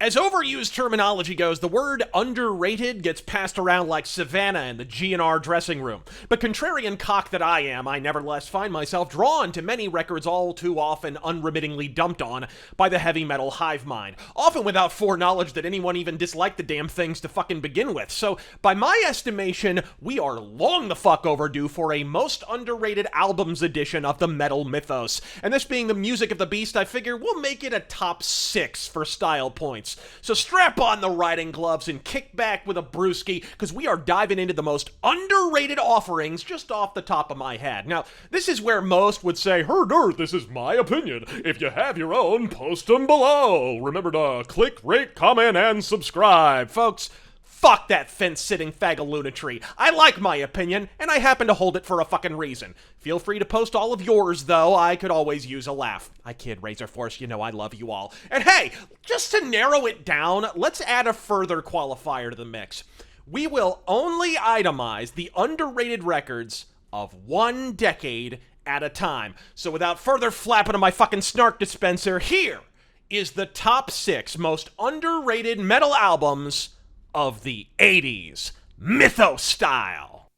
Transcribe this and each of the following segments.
As overused terminology goes, the word underrated gets passed around like Savannah in the G&R dressing room. But contrarian cock that I am, I nevertheless find myself drawn to many records all too often unremittingly dumped on by the heavy metal hive mind, often without foreknowledge that anyone even disliked the damn things to fucking begin with. So, by my estimation, we are long the fuck overdue for a most underrated albums edition of the Metal Mythos. And this being the music of the beast, I figure we'll make it a top 6 for style points. So strap on the riding gloves and kick back with a brewski, because we are diving into the most underrated offerings just off the top of my head. Now, this is where most would say, "Herder, this is my opinion. If you have your own, post them below. Remember to click, rate, comment, and subscribe." Folks, fuck that fence-sitting fagalunatry. I like my opinion, and I happen to hold it for a fucking reason. Feel free to post all of yours, though. I could always use a laugh. I kid, Razor Force, you know I love you all. And hey, just to narrow it down, let's add a further qualifier to the mix. We will only itemize the underrated records of one decade at a time. So without further flapping of my fucking snark dispenser, here is the top 6 most underrated metal albums of the 80s, Mythos style.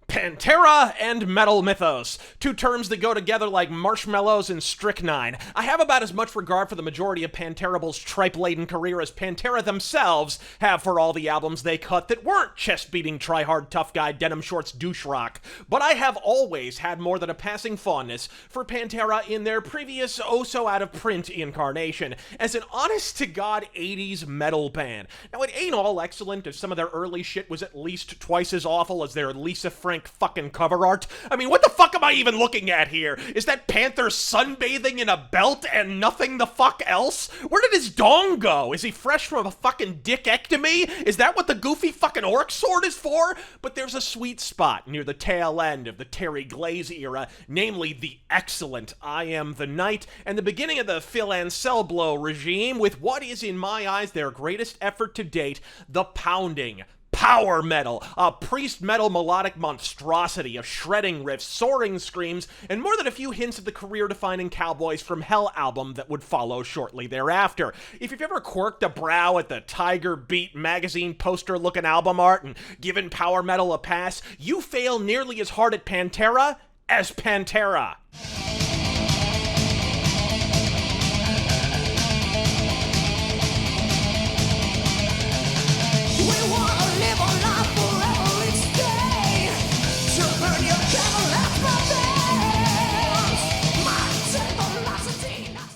Pantera and Metal Mythos, two terms that go together like marshmallows and strychnine. I have about as much regard for the majority of Panterable's tripe-laden career as Pantera themselves have for all the albums they cut that weren't chest-beating, try-hard, tough guy, denim shorts douche rock. But I have always had more than a passing fondness for Pantera in their previous oh-so-out-of-print incarnation as an honest-to-God 80s metal band. Now, it ain't all excellent if some of their early shit was at least twice as awful as their Lisa Frank fucking cover art. I mean, what the fuck am I even looking at here? Is that Panther sunbathing in a belt and nothing the fuck else? Where did his dong go? Is he fresh from a fucking dickectomy? Is that what the goofy fucking orc sword is for? But there's a sweet spot near the tail end of the Terry Glaze era, namely the excellent I Am the Night and the beginning of the Phil Anselmo regime with what is in my eyes their greatest effort to date, the pounding power metal, a priest metal melodic monstrosity of shredding riffs, soaring screams, and more than a few hints of the career-defining Cowboys from Hell album that would follow shortly thereafter. If you've ever quirked a brow at the Tiger Beat magazine poster-looking album art and given power metal a pass, you fail nearly as hard at Pantera as Pantera.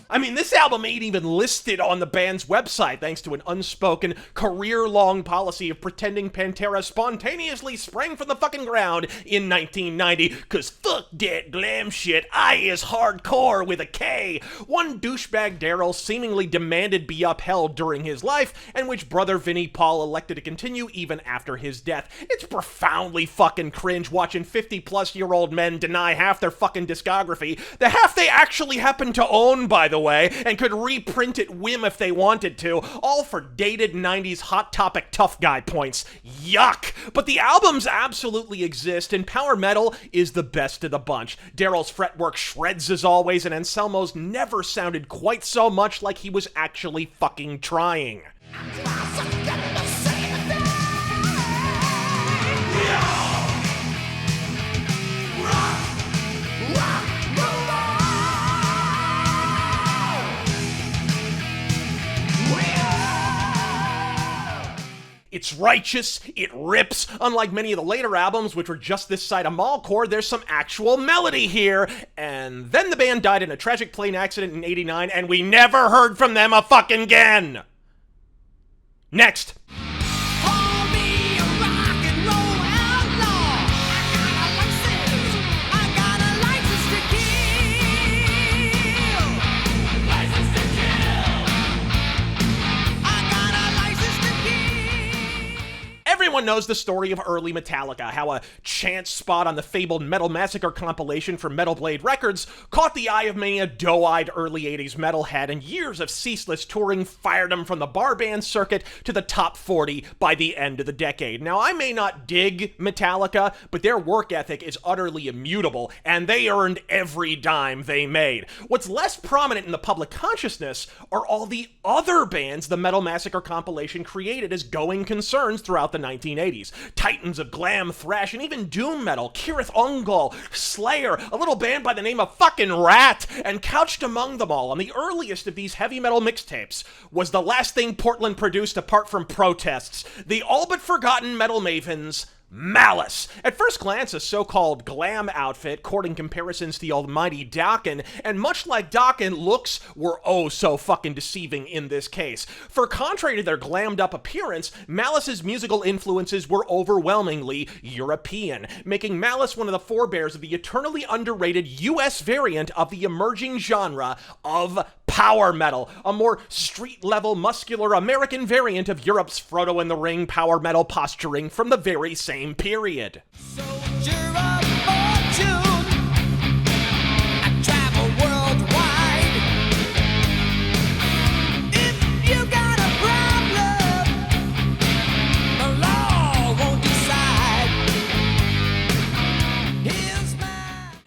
I mean, this album ain't even listed on the band's website thanks to an unspoken, career-long policy of pretending Pantera spontaneously sprang from the fucking ground in 1990, cause fuck that glam shit, I is hardcore with a K. One douchebag Daryl seemingly demanded be upheld during his life, and which brother Vinnie Paul elected to continue even after his death. It's profoundly fucking cringe watching 50-plus-year-old men deny half their fucking discography, the half they actually happen to own, by the way, and could reprint at whim if they wanted to, all for dated 90s Hot Topic tough guy points. Yuck! But the albums absolutely exist, and power metal is the best of the bunch. Daryl's fretwork shreds as always, and Anselmo's never sounded quite so much like he was actually fucking trying. It's righteous, it rips. Unlike many of the later albums, which were just this side of Mallcore, there's some actual melody here. And then the band died in a tragic plane accident in '89, and we never heard from them a fucking again. Next. Everyone knows the story of early Metallica, how a chance spot on the fabled Metal Massacre compilation from Metal Blade Records caught the eye of many a doe-eyed early 80s metalhead, and years of ceaseless touring fired them from the bar band circuit to the top 40 by the end of the decade. Now, I may not dig Metallica, but their work ethic is utterly immutable, and they earned every dime they made. What's less prominent in the public consciousness are all the other bands the Metal Massacre compilation created as going concerns throughout the 1980s. Titans of glam, thrash, and even doom metal, Kirith Ungol, Slayer, a little band by the name of fucking Rat, and couched among them all on the earliest of these heavy metal mixtapes was the last thing Portland produced apart from protests, the all but forgotten metal mavens, Malice. At first glance, a so-called glam outfit, courting comparisons to the almighty Dokken, and much like Dokken, looks were oh so fucking deceiving in this case. For contrary to their glammed up appearance, Malice's musical influences were overwhelmingly European, making Malice one of the forebears of the eternally underrated US variant of the emerging genre of power metal, a more street-level, muscular American variant of Europe's Frodo in the Ring power metal posturing from the very same period. Soldier of fortune, I travel worldwide. If you got a problem, the law won't decide. Here's my...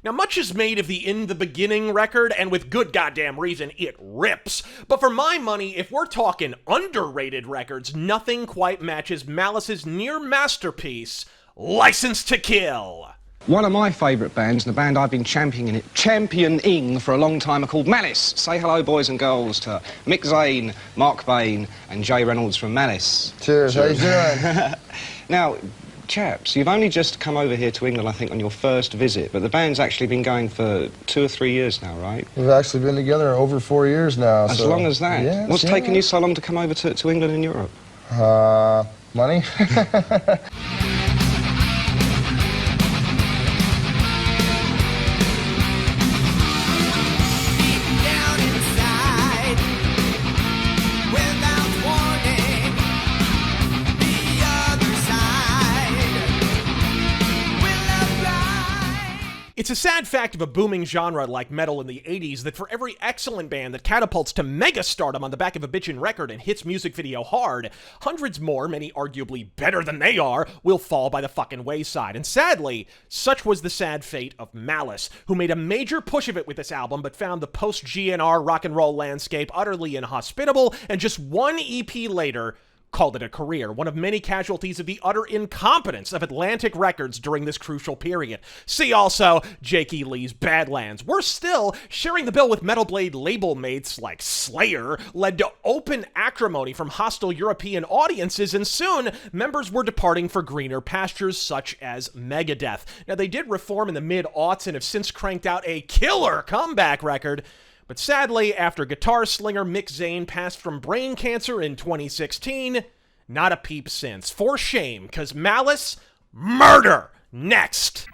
Now, much is made of the In the Beginning record, and with good goddamn reason, it rips. But for my money, if we're talking underrated records, nothing quite matches Malice's near masterpiece, License to Kill. One of my favourite bands, and the band I've been championing for a long time, are called Malice. Say hello, boys and girls, to Mick Zane, Mark Bain, and Jay Reynolds from Malice. Cheers, how you doing? Now, chaps, you've only just come over here to England, I think, on your first visit, but the band's actually been going for 2 or 3 years now, right? We've actually been together over 4 years now. As long as that? Yes, What's yeah. taken you so long to come over to England and Europe? Money. Down inside, without warning, the other side will arrive. It's a sad fact of a booming genre like metal in the 80s that for every excellent band that catapults to megastardom on the back of a bitchin' record and hits music video hard, hundreds more, many arguably better than they are, will fall by the fucking wayside. And sadly, such was the sad fate of Malice, who made a major push of it with this album but found the post-GNR rock and roll landscape utterly inhospitable, and just one EP later, called it a career, one of many casualties of the utter incompetence of Atlantic Records during this crucial period. See also Jake E. Lee's Badlands. Worse still, sharing the bill with Metal Blade label mates like Slayer led to open acrimony from hostile European audiences, and soon members were departing for greener pastures such as Megadeth. Now, they did reform in the mid-aughts and have since cranked out a killer comeback record. But sadly, after guitar slinger Mick Zane passed from brain cancer in 2016, not a peep since. For shame, cause Malice, murder! Next!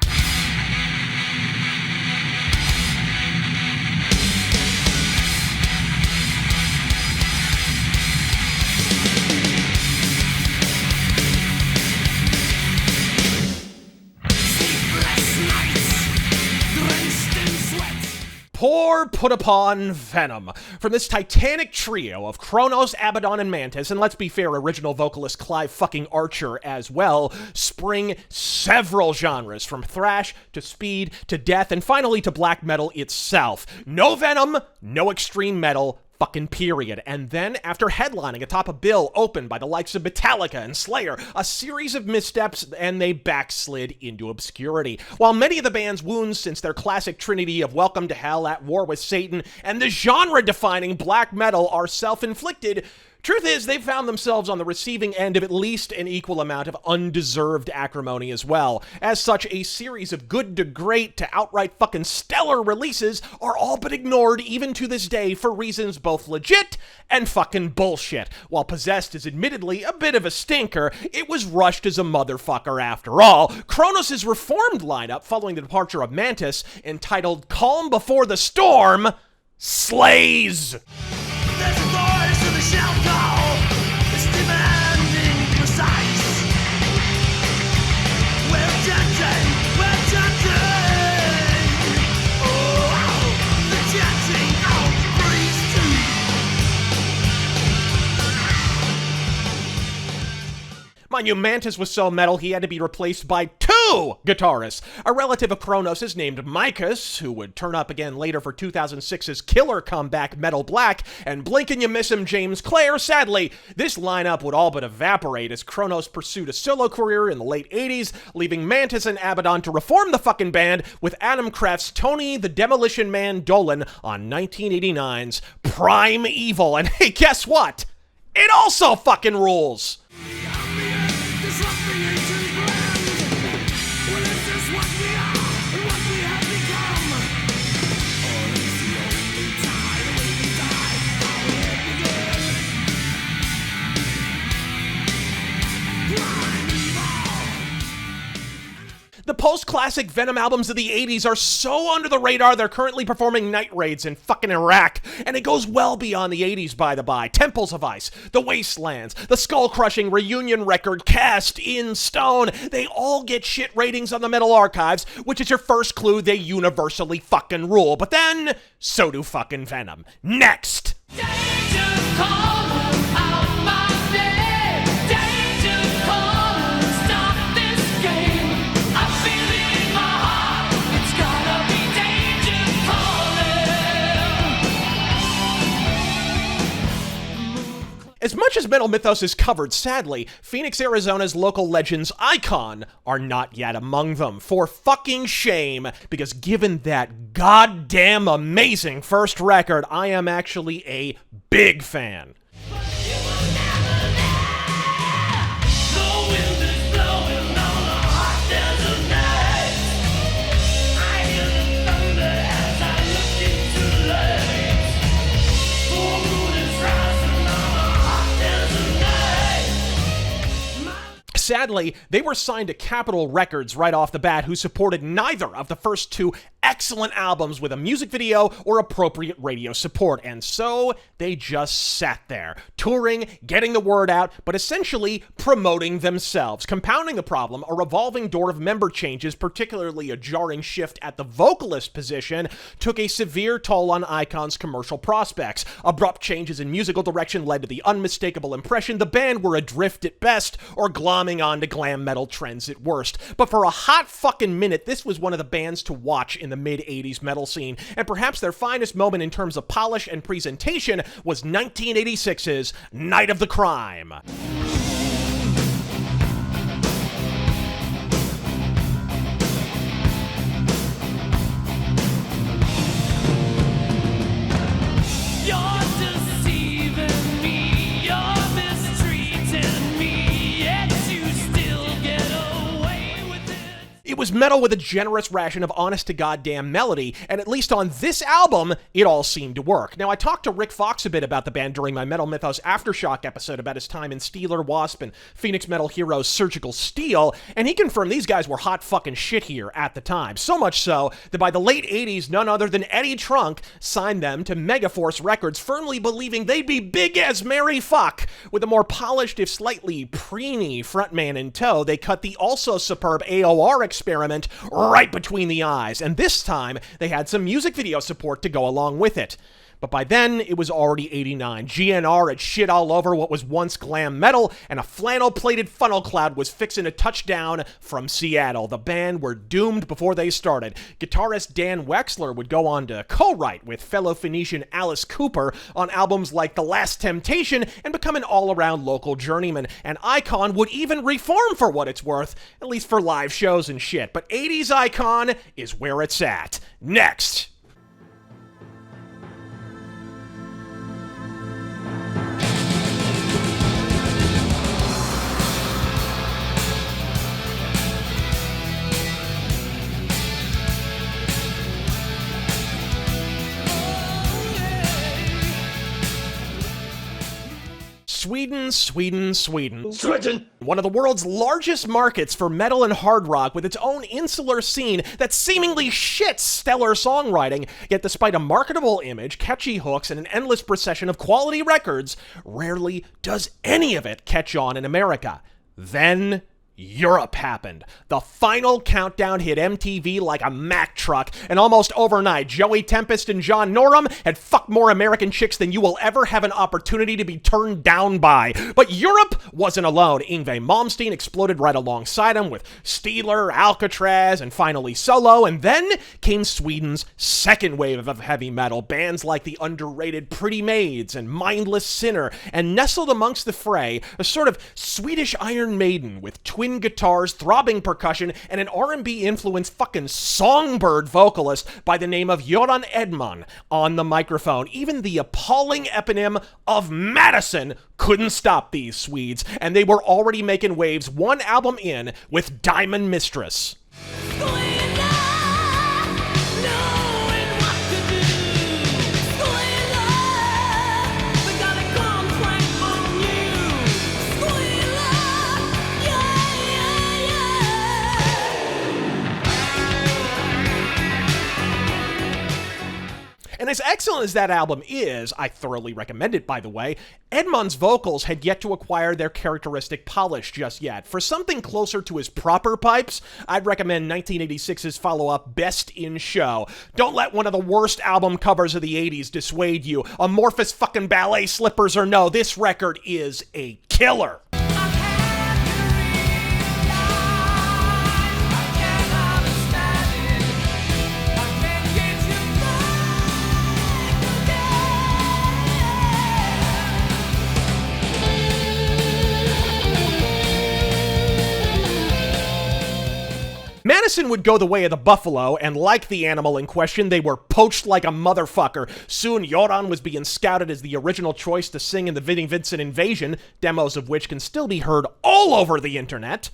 Poor put upon Venom. From this titanic trio of Kronos, Abaddon, and Mantis, and let's be fair, original vocalist Clive fucking Archer as well, spring several genres, from thrash to speed to death, and finally to black metal itself. No Venom, no extreme metal, fucking period. And then, after headlining atop a bill opened by the likes of Metallica and Slayer, a series of missteps, and they backslid into obscurity. While many of the band's wounds since their classic trinity of Welcome to Hell, At War with Satan, and the genre-defining black metal are self-inflicted, truth is, they've found themselves on the receiving end of at least an equal amount of undeserved acrimony as well. As such, a series of good to great to outright fucking stellar releases are all but ignored even to this day for reasons both legit and fucking bullshit. While Possessed is admittedly a bit of a stinker, it was rushed as a motherfucker after all. Kronos' reformed lineup, following the departure of Mantis, entitled Calm Before the Storm, slays! There's a voice in the shell call. It's demanding precise. Mind you, Mantis was so metal he had to be replaced by 2 guitarists. A relative of Kronos' named Micus, who would turn up again later for 2006's killer comeback Metal Black, and blink and you miss him James Clare. Sadly, this lineup would all but evaporate as Kronos pursued a solo career in the late 80s, leaving Mantis and Abaddon to reform the fucking band with Adam Kraft's Tony the Demolition Man Dolan on 1989's Prime Evil. And hey, guess what? It also fucking rules! The post-classic Venom albums of the 80s are so under the radar, they're currently performing night raids in fucking Iraq. And it goes well beyond the 80s, by the by. Temples of Ice, The Wastelands, the skull-crushing reunion record Cast in Stone. They all get shit ratings on the Metal Archives, which is your first clue they universally fucking rule. But then, so do fucking Venom. Next! As much as Metal Mythos is covered, sadly, Phoenix, Arizona's local legends Icon are not yet among them. For fucking shame, because given that goddamn amazing first record, I am actually a big fan. Sadly, they were signed to Capitol Records right off the bat, who supported neither of the first 2 excellent albums with a music video or appropriate radio support, and so they just sat there, touring, getting the word out, but essentially promoting themselves. Compounding the problem, a revolving door of member changes, particularly a jarring shift at the vocalist position, took a severe toll on Icon's commercial prospects. Abrupt changes in musical direction led to the unmistakable impression the band were adrift at best, or glomming on to glam metal trends at worst. But for a hot fucking minute, this was one of the bands to watch in the mid-80s metal scene, and perhaps their finest moment in terms of polish and presentation was 1986's Night of the Crime. It was metal with a generous ration of honest-to-goddamn melody, and at least on this album, it all seemed to work. Now, I talked to Rick Fox a bit about the band during my Metal Mythos Aftershock episode about his time in Steeler, Wasp, and Phoenix Metal Heroes Surgical Steel, and he confirmed these guys were hot fucking shit here at the time. So much so that by the late 80s, none other than Eddie Trunk signed them to Megaforce Records, firmly believing they'd be big as Mary Fuck. With a more polished, if slightly preeny frontman in tow, they cut the also superb AOR experiment right between the eyes, and this time they had some music video support to go along with it. But by then, it was already 89. GNR had shit all over what was once glam metal, and a flannel-plated funnel cloud was fixing a touchdown from Seattle. The band were doomed before they started. Guitarist Dan Wexler would go on to co-write with fellow Phoenician Alice Cooper on albums like The Last Temptation and become an all-around local journeyman. And Icon would even reform for what it's worth, at least for live shows and shit. But 80s Icon is where it's at. Next! Sweden. One of the world's largest markets for metal and hard rock, with its own insular scene that seemingly shits stellar songwriting, yet despite a marketable image, catchy hooks, and an endless procession of quality records, rarely does any of it catch on in America. Then Europe happened. The final countdown hit MTV like a Mack truck, and almost overnight, Joey Tempest and John Norum had fucked more American chicks than you will ever have an opportunity to be turned down by. But Europe wasn't alone. Yngwie Malmsteen exploded right alongside him with Steeler, Alcatraz, and finally Solo, and then came Sweden's second wave of heavy metal, bands like the underrated Pretty Maids and Mindless Sinner, and nestled amongst the fray, a sort of Swedish Iron Maiden with twin guitars, throbbing percussion, and an R&B influenced fucking songbird vocalist by the name of Göran Edman on the microphone. Even the appalling eponym of Madison couldn't stop these Swedes, and they were already making waves one album in with Diamond Mistress. And as excellent as that album is, I thoroughly recommend it, by the way, Edmund's vocals had yet to acquire their characteristic polish just yet. For something closer to his proper pipes, I'd recommend 1986's follow-up, Best in Show. Don't let one of the worst album covers of the 80s dissuade you. Amorphous fucking ballet slippers or no, this record is a killer. Madison would go the way of the buffalo, and like the animal in question, they were poached like a motherfucker. Soon, Göran was being scouted as the original choice to sing in the Vinnie Vincent Invasion, demos of which can still be heard all over the internet.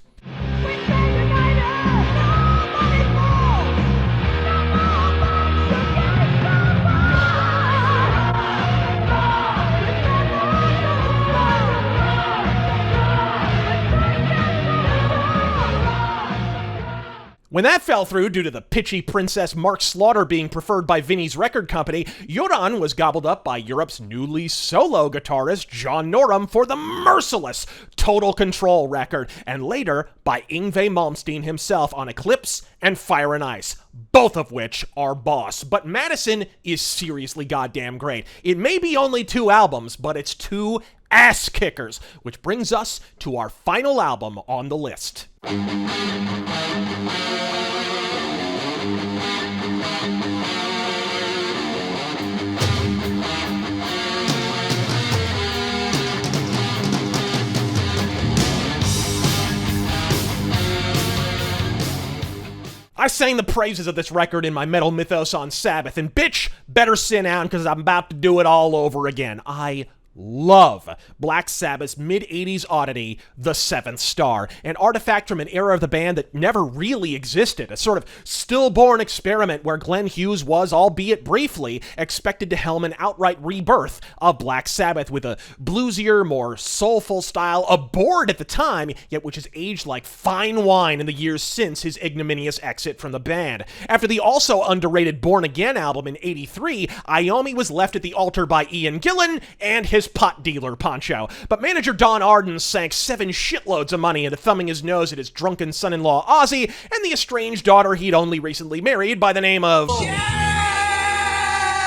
When that fell through due to the pitchy Princess Mark Slaughter being preferred by Vinnie's record company, Göran was gobbled up by Europe's newly solo guitarist John Norum for the merciless Total Control record, and later by Yngwie Malmsteen himself on Eclipse and Fire and Ice, both of which are boss. But Madison is seriously goddamn great. It may be only 2 albums, but it's 2 ass kickers, which brings us to our final album on the list. I sang the praises of this record in my Metal Mythos on Sabbath, and bitch, better sit down because I'm about to do it all over again. I love Black Sabbath's mid-80s oddity, The Seventh Star, an artifact from an era of the band that never really existed, a sort of stillborn experiment where Glenn Hughes was, albeit briefly, expected to helm an outright rebirth of Black Sabbath with a bluesier, more soulful style, abhorred at the time, yet which has aged like fine wine in the years since his ignominious exit from the band. After the also underrated Born Again album in '83, Iommi was left at the altar by Ian Gillan and his pot dealer Poncho, but manager Don Arden sank 7 shitloads of money into thumbing his nose at his drunken son-in-law Ozzy and the estranged daughter he'd only recently married by the name of...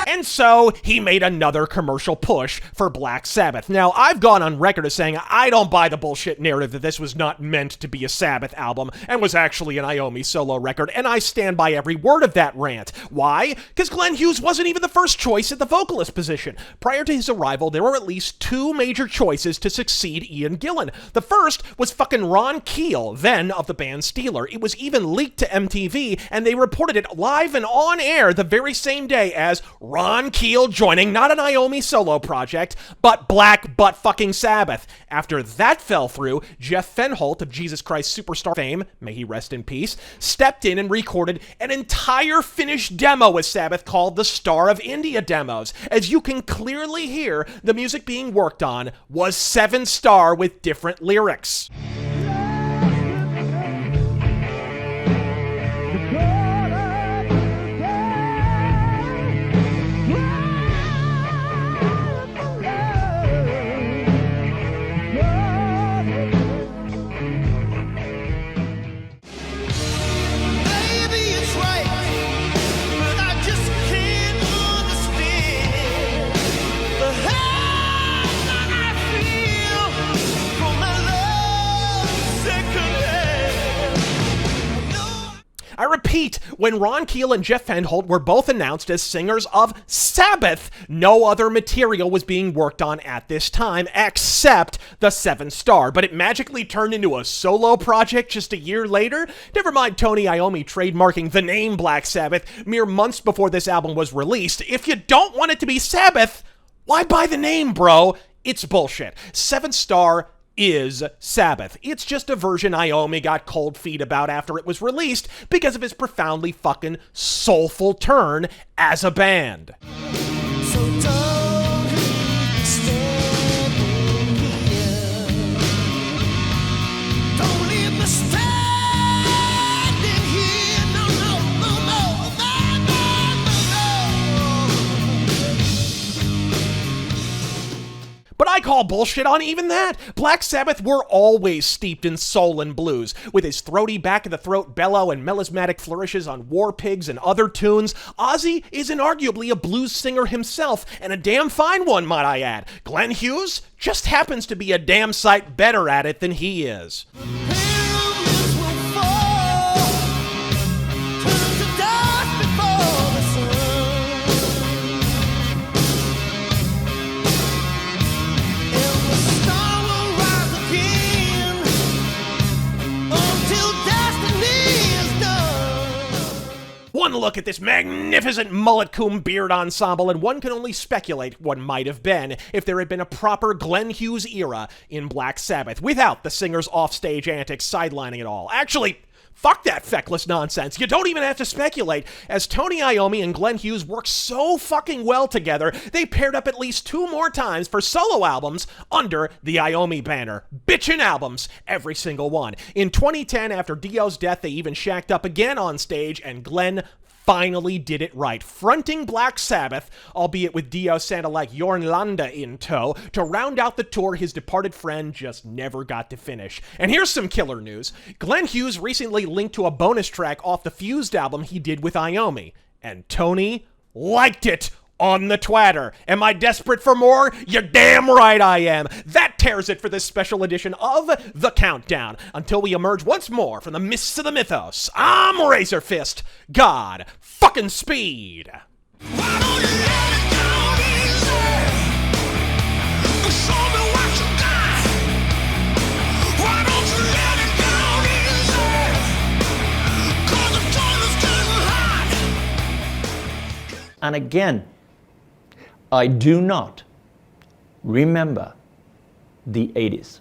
And so, he made another commercial push for Black Sabbath. Now, I've gone on record as saying I don't buy the bullshit narrative that this was not meant to be a Sabbath album and was actually an Iommi solo record, and I stand by every word of that rant. Why? Because Glenn Hughes wasn't even the first choice at the vocalist position. Prior to his arrival, there were at least 2 major choices to succeed Ian Gillan. The first was fucking Ron Keel, then of the band Steeler. It was even leaked to MTV, and they reported it live and on air the very same day as Ron Keel joining not an Iommi solo project, but Black Butt fucking Sabbath. After that fell through, Jeff Fenholt of Jesus Christ Superstar fame, may he rest in peace, stepped in and recorded an entire finished demo with Sabbath called the Star of India Demos. As you can clearly hear, the music being worked on was 7-star with different lyrics. When Ron Keel and Jeff Fendholt were both announced as singers of Sabbath, no other material was being worked on at this time except the 7 Star, but it magically turned into a solo project just a year later. Never mind Tony Iommi trademarking the name Black Sabbath mere months before this album was released. If you don't want it to be Sabbath, why buy the name, bro? It's bullshit. 7 Star is Sabbath. It's just a version Iommi got cold feet about after it was released because of his profoundly fucking soulful turn as a band. So don't stand in here. Don't leave me standing here. No, no, no, no, no, no, no. But I call bullshit on even that. Black Sabbath were always steeped in soul and blues, with his throaty back-of-the-throat bellow and melismatic flourishes on War Pigs and other tunes. Ozzy is inarguably a blues singer himself, and a damn fine one, might I add. Glenn Hughes just happens to be a damn sight better at it than he is. Pyramids will fall, turn to dust before the sun. And the star will rise again until destiny is done. One look at this magnificent mullet-coom beard ensemble, and one can only speculate what might have been if there had been a proper Glenn Hughes era in Black Sabbath, without the singer's offstage antics sidelining it all. Actually, fuck that feckless nonsense. You don't even have to speculate, as Tony Iommi and Glenn Hughes work so fucking well together, they paired up at least 2 more times for solo albums under the Iommi banner. Bitchin' albums, every single one. In 2010, after Dio's death, they even shacked up again on stage, and Glenn finally did it right, fronting Black Sabbath, albeit with Dio sounded like Jornlanda in tow, to round out the tour his departed friend just never got to finish. And here's some killer news. Glenn Hughes recently linked to a bonus track off the Fused album he did with Iommi, and Tony liked it on the twatter. Am I desperate for more? You're damn right I am. That tears it for this special edition of The Countdown. Until we emerge once more from the mists of the mythos, I'm Razor Fist. God fucking speed. Why don't you let it go easy? Show me what you got. Why don't you let it go easy? 'Cause the toilet's getting hot. And again, I do not remember the 80s.